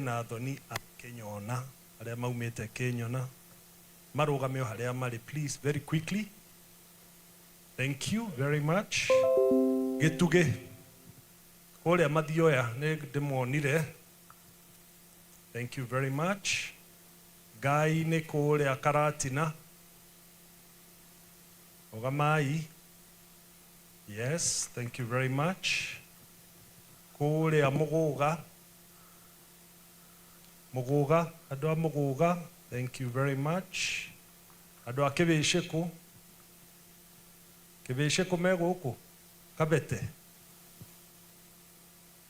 na athoni a Kenyona aria maumite Kenyona marugame haria mari, please, very quickly. Thank you very much. Gituge kuria mathioya ni ndimonire. Thank you very much. Gai ni kuria Karatina. Ogamai. Yes, thank you very much. Kuria Muguga. Muguga, Adwa Muguga, thank you very much. Adwa Kebesheku. Kebesheku meguku. Kabete.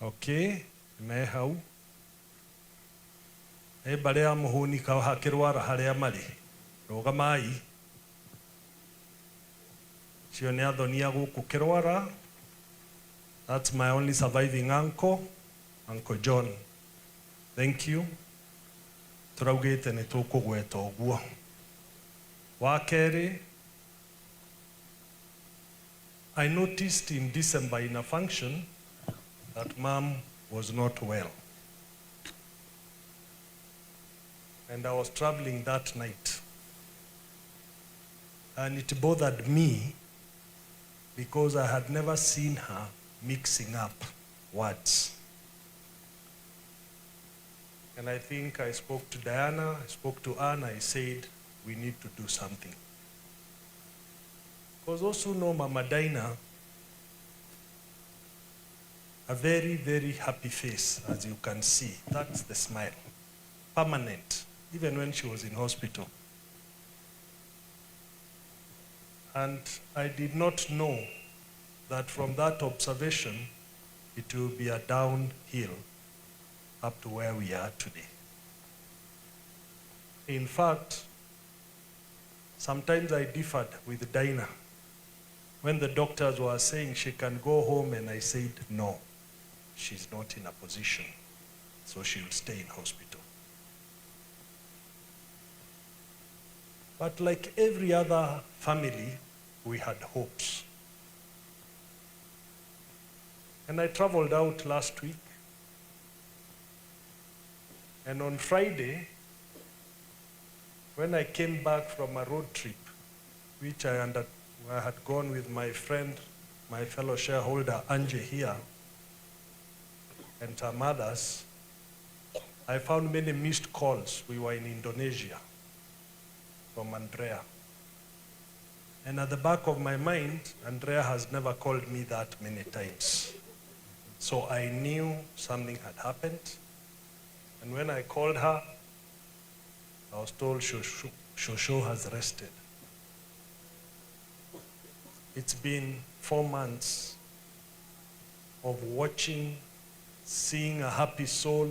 Okay, mehau. Barea muhuni ka hakirwara haria mari. Rogamai. Cio ni athoni a guku Kirwara. That's my only surviving uncle, Uncle John. Thank you. Turaugite ni tukugweta uguo. Wakeri, I noticed in December in a function that Mom was not well. And I was traveling that night. And it bothered me because I had never seen her mixing up words. And I think I spoke to Diana, I spoke to Anna, I said, we need to do something. Because those who know Mama Dina, a very, very happy face, as you can see. That's the smile. Permanent, even when she was in hospital. And I did not know that from that observation, it will be a downhill up to where we are today. In fact, sometimes I differed with Dina when the doctors were saying she can go home, and I said, no, she's not in a position, so she'll stay in hospital. But like every other family, we had hopes. And I traveled out last week. And on Friday, when I came back from a road trip, which I had gone with my friend, my fellow shareholder, Angie here, and some others, I found many missed calls. We were in Indonesia from Andrea. And at the back of my mind, Andrea has never called me that many times. So I knew something had happened. And when I called her, I was told Shosho has rested. It's been 4 months of watching, seeing a happy soul,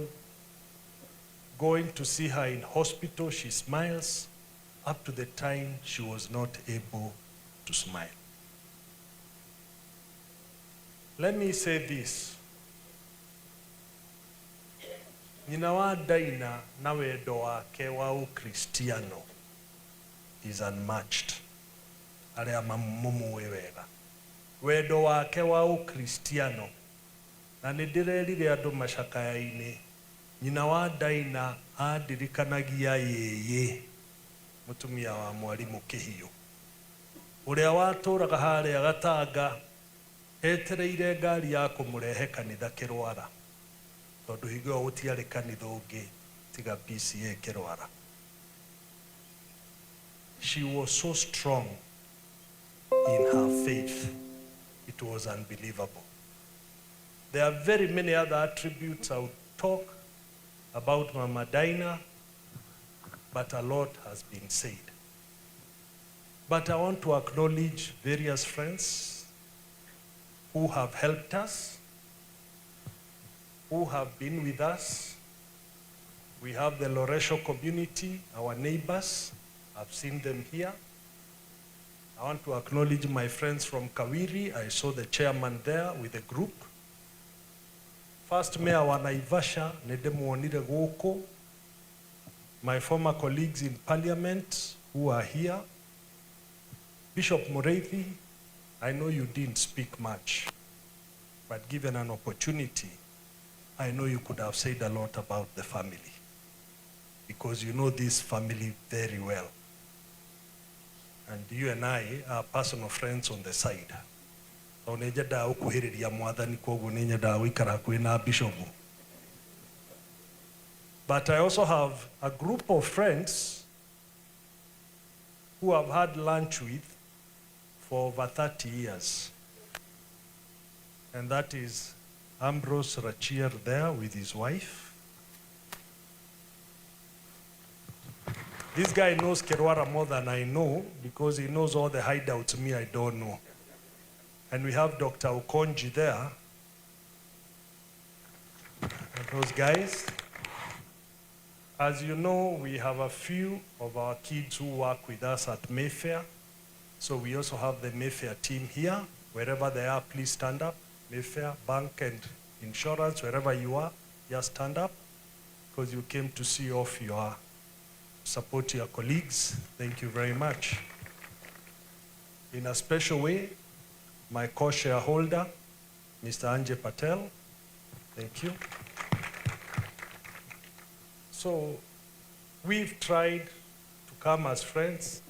going to see her in hospital, she smiles, up to the time she was not able to smile. Let me say this. Nyina wa Dina na wendo wake wa Ukristiano is unmatched. Aria mamumuwe wega. Wendo wake wa Ukristiano na nidirerire andu macakaya-ini. Nyina wa Dina adirikanagia yeye mutumia wa mwarimu Kihio. Uria waturaga haria Gatanga etereire ngari ya kumurehe kanitha Kirwara. Tondu higo gutiari kanitha ungi tiga PCA Kirwara. She was so strong in her faith. It was unbelievable. There are very many other attributes I would talk about Mama Dina, but a lot has been said. But I want to acknowledge various friends who have helped us, who have been with us. We have the Loresho community, our neighbors. I've seen them here. I want to acknowledge my friends from Kawiri. I saw the chairman there with a group. First Mayor wa Naivasha, Nedemuonire Goko. My former colleagues in Parliament who are here. Bishop Mureithi, I know you didn't speak much, but given an opportunity, I know you could have said a lot about the family, because you know this family very well. And you and I are personal friends on the side. But I also have a group of friends who I've had lunch with for over 30 years. And that is Ambrose Rachier there with his wife. This guy knows Kerwara more than I know, because he knows all the hideouts me I don't know. And we have Dr. Okonji there. And those guys. As you know, we have a few of our kids who work with us at Mayfair. So we also have the Mayfair team here. Wherever they are, please stand up. Mayfair, bank and insurance, wherever you are, just stand up, because you came to see off your support your colleagues. Thank you very much. In a special way, my co-shareholder, Mr. Anjay Patel. Thank you. So we've tried to come as friends.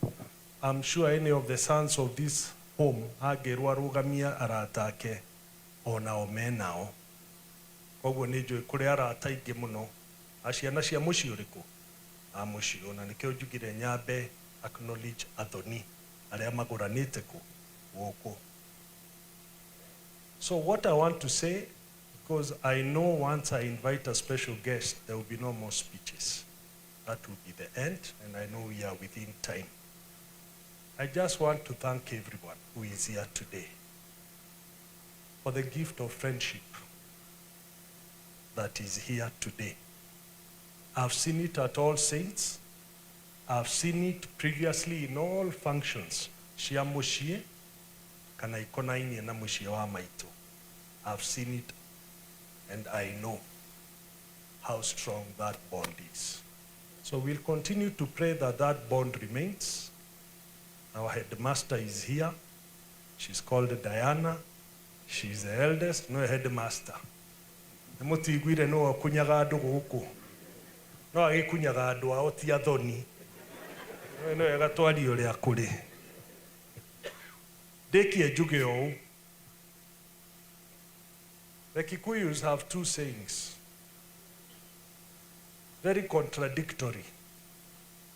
I'm sure any of the sons of this home, agerwa rugamia aratake ona omenao. Koguo nijo kuri arata ingi muno. Aciana cia muci uriku. Muci ona nikio njugire nyambe acknowledge athoni aria maguranite ku guku. So what I want to say, because I know once I invite a special guest, there will be no more speeches. That will be the end, and I know we are within time. I just want to thank everyone who is here today for the gift of friendship that is here today. I've seen it at All Saints. I've seen it previously in all functions. Shia mushie, kana ikona ini na mushie wa maito. I've seen it, and I know how strong that bond is. So we'll continue to pray that that bond remains. Our headmaster is here. She's called Diana. She's the eldest, no headmaster. Mutigwire no akunyaga andu guku. No agikunyaga andu ao ti athoni. No yagatwari uri akuri. Deki ejuge ou. The Kikuyus have two sayings. Very contradictory,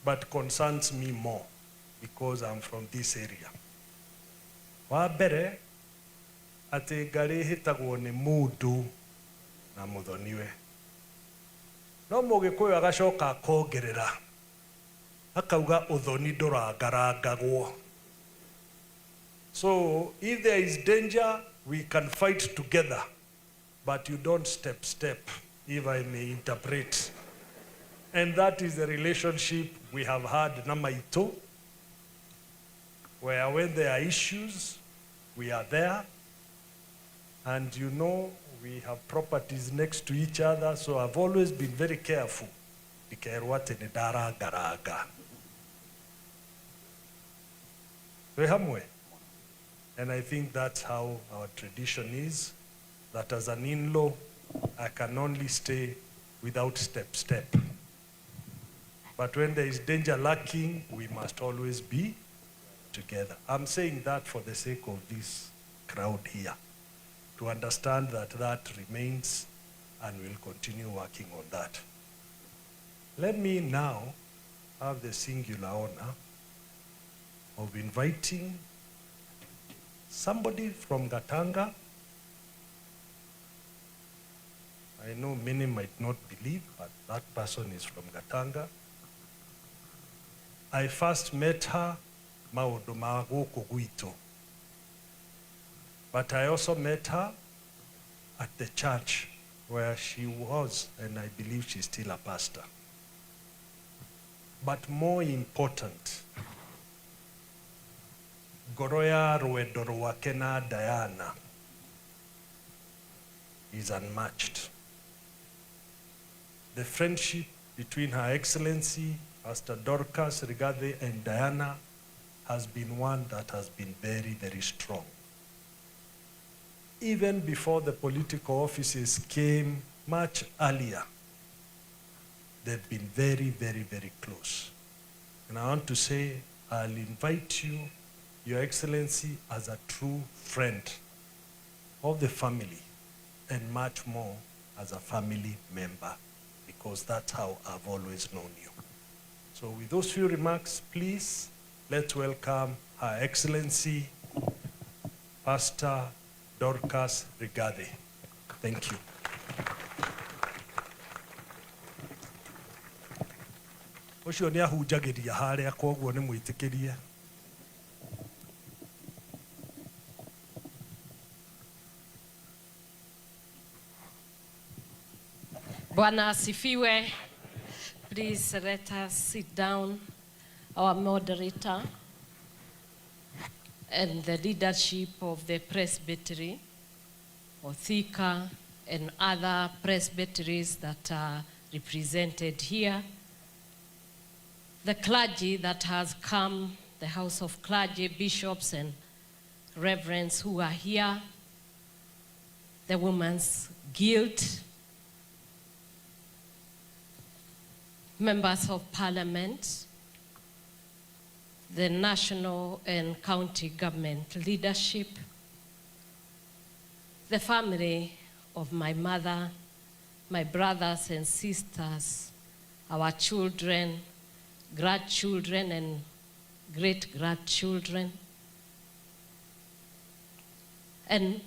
but concerns me more because I'm from this area. Wa mbere ati ngari hitagwo ni mundu na muthoniwe. No Mugikuyu agacoka akongerera akauga uthoni ndurangarangagwo. So if there is danger, we can fight together, but you don't step, if I may interpret. And that is the relationship we have had na maito, where when there are issues, we are there. And you know, we have properties next to each other, so I've always been very careful. And I think that's how our tradition is, that as an in-law, I can only stay without step. But when there is danger lurking, we must always be together. I'm saying that for the sake of this crowd here, to understand that that remains, and we'll continue working on that. Let me now have the singular honor of inviting somebody from Gatanga. I know many might not believe, but that person is from Gatanga. I first met her maundu ma guku gwitu, but I also met her at the church where she was, and I believe she's still a pastor. But more important, Goroya rwendo rwake na Diana is unmatched. The friendship between Her Excellency Pastor Dorcas Rigathi and Diana has been one that has been very, very strong. Even before the political offices came much earlier, they've been very, very, very close. And I want to say, I'll invite you, Your Excellency, as a true friend of the family, and much more as a family member, because that's how I've always known you. So with those few remarks, please, let's welcome Her Excellency, Pastor Dorcas Rigathi. Thank you. Ucio ni ahunjagiria haria koguo ni mwitikirie. Bwana asifiwe. Please let us sit down. Our moderator and the leadership of the presbytery, Othika, and other presbyteries that are represented here. The clergy that has come, the house of clergy, bishops and reverends who are here, the Women's Guild, members of parliament, the national and county government leadership, the family of my mother, my brothers and sisters, our children, grandchildren and great-grandchildren, and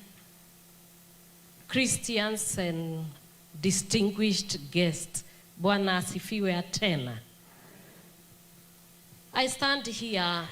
Christians and distinguished guests. Bwana asifiwe tena. I stand here